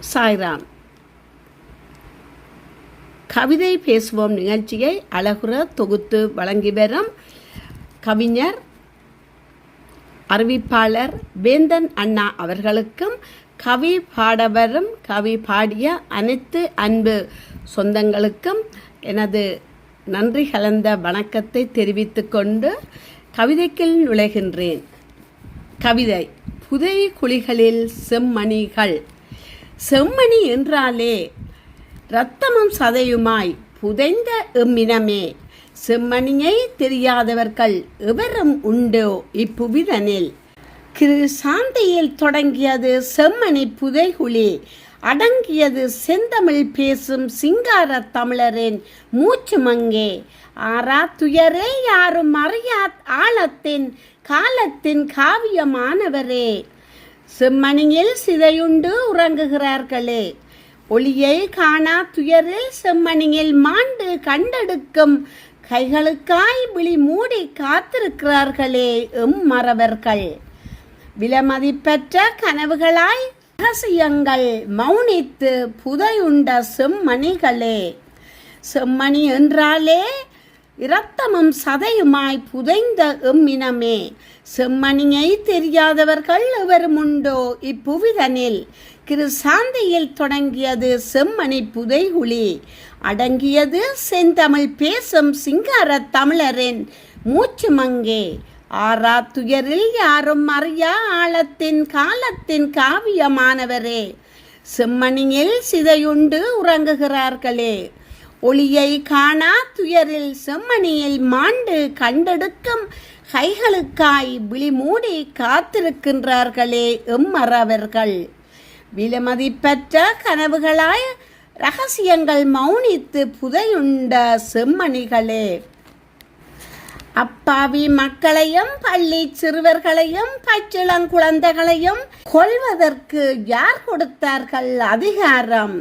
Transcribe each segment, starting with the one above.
சாய்ராம். கவிதை பேசுவோம் நிகழ்ச்சியை அழகுற தொகுத்து வழங்கி வரும் கவிஞர் அறிவிப்பாளர் வேந்தன் அண்ணா அவர்களுக்கும் கவி பாடவரும் கவி பாடிய அனைத்து அன்பு சொந்தங்களுக்கும் எனது நன்றி கலந்த வணக்கத்தை தெரிவித்துக் கொண்டு கவிதைக்குள் நுழைகின்றேன். கவிதை புதை குழிகளில் செம்மணிகள். செம்மணி என்றாலே இரத்தமும் சதையுமாய் புதைந்த எம்மினமே. செம்மணியை தெரியாதவர்கள் எவரும் உண்டோ இப்புவிதனில். கிருசாந்தியில் தொடங்கியது செம்மணி புதைகுழி, அடங்கியது செந்தமிழ் பேசும் சிங்கார தமிழரின் மூச்சு மங்கே. ஆறா துயரே யாரும் அறியா ஆழத்தின் காலத்தின் காவியமானவரே. செம்மணியில் சிதையுண்டு உறங்குகிறார்களே, ஒளியை காணா துயரில் செம்மணியில் மாண்டு கண்டெடுக்கும் கைகளுக்காய் விழி மூடி காத்திருக்கிறார்களே எம் மறவர்கள். விலமதிப்பற்ற கனவுகளாய் ரகசியங்கள் மௌனித்து புதையுண்ட செம்மணிகளே. செம்மணி என்றாலே இரத்தமும் சதையுமாய் புதைந்த எம்மினமே. செம்மணியை தெரியாதவர்கள் எவரும் உண்டோ இப்புவிதனில். கிருசாந்தியில் தொடங்கியது செம்மணி புதைகுழி, அடங்கியது செந்தமிழ் பேசும் சிங்கார தமிழரின் மூச்சு மங்கே. ஆறா துயரில் யாரும் அறியா ஆழத்தின் காலத்தின் காவியமானவரே. செம்மணியில் சிதையுண்டு உறங்குகிறார்களே, ஒளியை காணா துயரில் செம்மணியில் மாண்டு கண்டெடுக்கும் கைகளுக்காய் விழி மூடி காத்திருக்கின்றார்களே எம்மறவர்கள். விலமதிப்பற்ற கனவுகளாய் ரகசியங்கள் மௌனித்து புதையுண்ட செம்மணிகளே. அப்பாவி மக்களையும் பள்ளி சிறுவர்களையும் பச்சிளங்குழந்தைகளையும் கொல்வதற்கு யார் கொடுத்தார்கள் அதிகாரம்?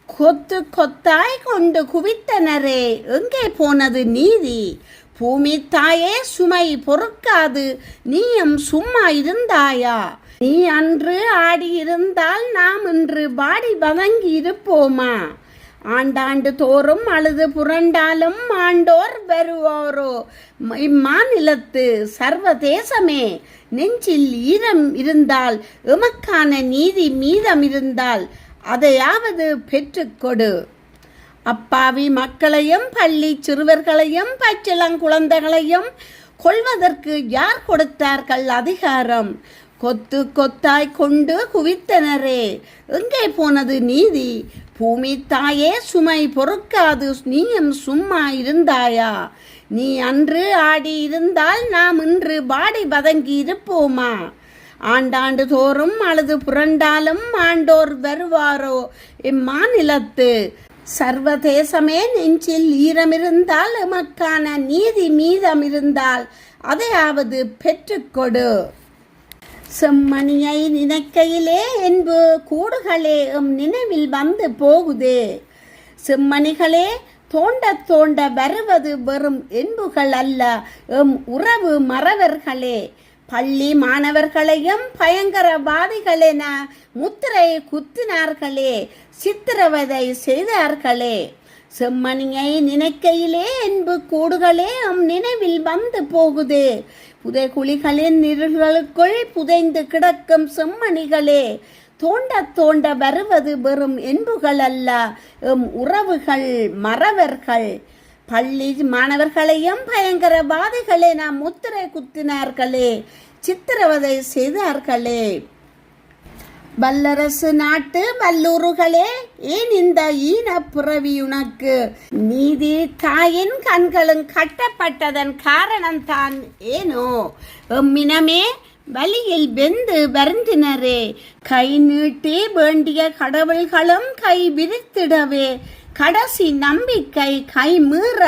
கொத்து கொத்தாய் கொண்டு குவித்தனரே, எங்கே போனது நீதி? பூமி தாயே சுமை பொறுக்காது நீயும் சும்மா இருந்தாயா? நீ அன்று ஆடியிருந்தால் நாம் இன்று பாடி வதங்கி இருப்போமா? ஆண்டாண்டு தோறும் அழுது புரண்டாலும் ஆண்டோர் வருவோரோ இம்மாநிலத்து சர்வதேசமே. நெஞ்சில் ஈரம் இருந்தால் எமக்கான நீதி மீதம் இருந்தால் அதையாவது பெற்றுக்கொடு. அப்பாவி மக்களையும் பள்ளி சிறுவர்களையும் பச்சிளங்குழந்தைகளையும் கொல்வதற்கு யார் கொடுத்தார்கள் அதிகாரம்? கொத்து கொத்தாய் கொண்டு குவித்தனரே, எங்கே போனது நீதி? பூமி தாயே சுமை பொறுக்காது நீயும் சும்மா இருந்தாயா? நீ அன்று ஆடி இருந்தால் நாம் இன்று பாடி வதங்கி இருப்போமா? ஆண்டாண்டு தோறும் அழுது புரண்டாலும் ஆண்டோர் வருவாரோ இம்மாநிலத்து சர்வதேசமே. நெஞ்சில் ஈரமிருந்தால் எமக்கான நீதி மீதம் இருந்தால் அதையாவது பெற்றுக்கொடு. செம்மணியை நினைக்கையிலே என்பு கூடுகளே எம் நினைவில் வந்து போகுதே. செம்மணிகளே தோண்ட தோண்ட வருவது வெறும் என்புகள் அல்ல எம் உறவு மறவர்களே. பள்ளி மாணவர்களையும் பயங்கரவாதிகளென முத்திரை குத்தினார்களே, சித்திரவதை செய்தார்களே. செம்மணியை நினைக்கையிலே என்பு கூடுகளே எம் நினைவில் வந்து போகுதே. புதைகுழிகளின் இருள்களுக்குள் புதைந்து கிடக்கும் செம்மணிகளே, தோண்ட தோண்ட வருவது வெறும் என்புகள் அல்ல எம் உறவுகள் மறவர்கள். பள்ளி மாணவர்களையும் பயங்கரவாதிகளென முத்திரை குத்தினார்களே, சித்திரவதை செய்தார்களே. வல்லரசு நாட்டு வல்லூறுகளே, ஏன் இந்த ஈன புறவி உனக்கு? நீதி தாயின் கண்களும் கட்டப்பட்டதன் காரணம்தான் ஏனோ? எம்மினமே வலியில் வெந்து வருந்தினரே, கை நீட்டி வேண்டிய கடவுள்களும் கை விரித்திடவே கடைசி நம்பிக்கை கை மீற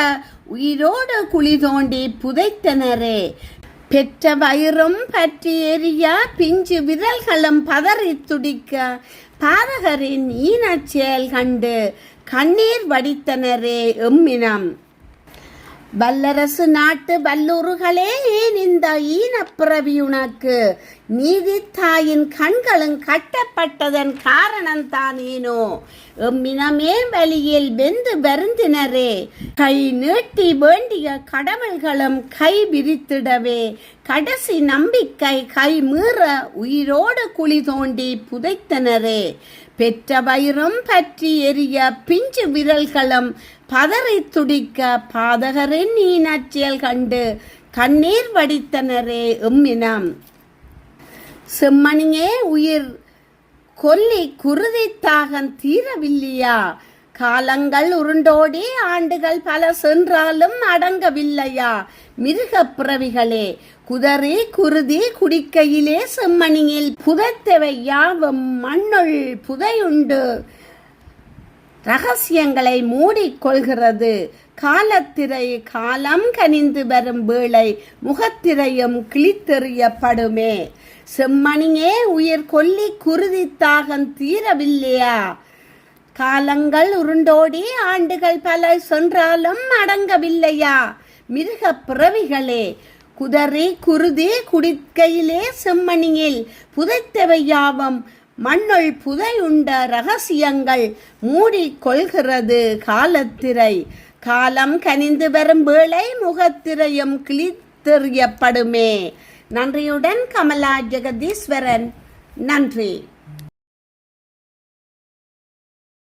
உயிரோடு குழி தோண்டி புதைத்தனரே. பெற்ற வயிறும் பற்றி எரிய பிஞ்சு விரல்களும் பதறி துடிக்க பாதகரின் ஈனச் செயல் கண்டு கண்ணீர் வடித்தனரே எம்மினம். வல்லரசு நாட்டு வல்லூறுகளே, ஏன் இந்த ஈனப்பிறவி உனக்கு? நீதி தாயின் கண்களும் கட்டப்பட்டதன் காரணம்தானேனோ எம்மினமே வழியில் வெந்து வருந்தினரே கை நீட்டி வேண்டிய கடவுள்களும் கை விரித்திடவே கடைசி நம்பிக்கை கை மீற உயிரோடு குழி தோண்டி புதைத்தனரே பெற்ற வயிறும் பற்றி எரிய பிஞ்சு விரல்களும் பதறி துடிக்க பாதகரின் ஈனச்செயல் கண்டு கண்ணீர் வடித்தனரே எம்மினம் செம்மணியே உயிர் கொல்லி குருதித்தாகன் தீரவில்லையா காலங்கள் உருண்டோடி ஆண்டுகள் பல சென்றாலும் அடங்கவில்லையா மிருகப் பிறவிகளே குதறி குருதி குடிக்கையிலே செம்மணியில் புதைத்தவை யாவும் மண்ணுள் புதையுண்டு ரகசியங்களை மூடிக்கொள்கிறது காலத்திரை காலம் கனிந்து வரும் வேளை முகத்திரையும் கிழித்தெறியப்படுமே செம்மணியே உயிர் கொல்லி குருதித்தாகன் தீரவில்லையா காலங்கள் உருண்டோடி ஆண்டுகள் பல சென்றாலும் அடங்கவில்லையா மிருகப் பிறவிகளே குதறி குருதி குடிக்கையிலே செம்மணியில் புதைத்தவை யாவும் மண்ணுள் புதையுண்ட ரகசியங்கள் மூடிக்கொள்கிறது காலத்திரை காலம் கனிந்து வரும் வேளை முகத்திரையும் கிழித்தெறியப்படுமே. நன்றியுடன் கமலா ஜெகதீஸ்வரன். நன்றி.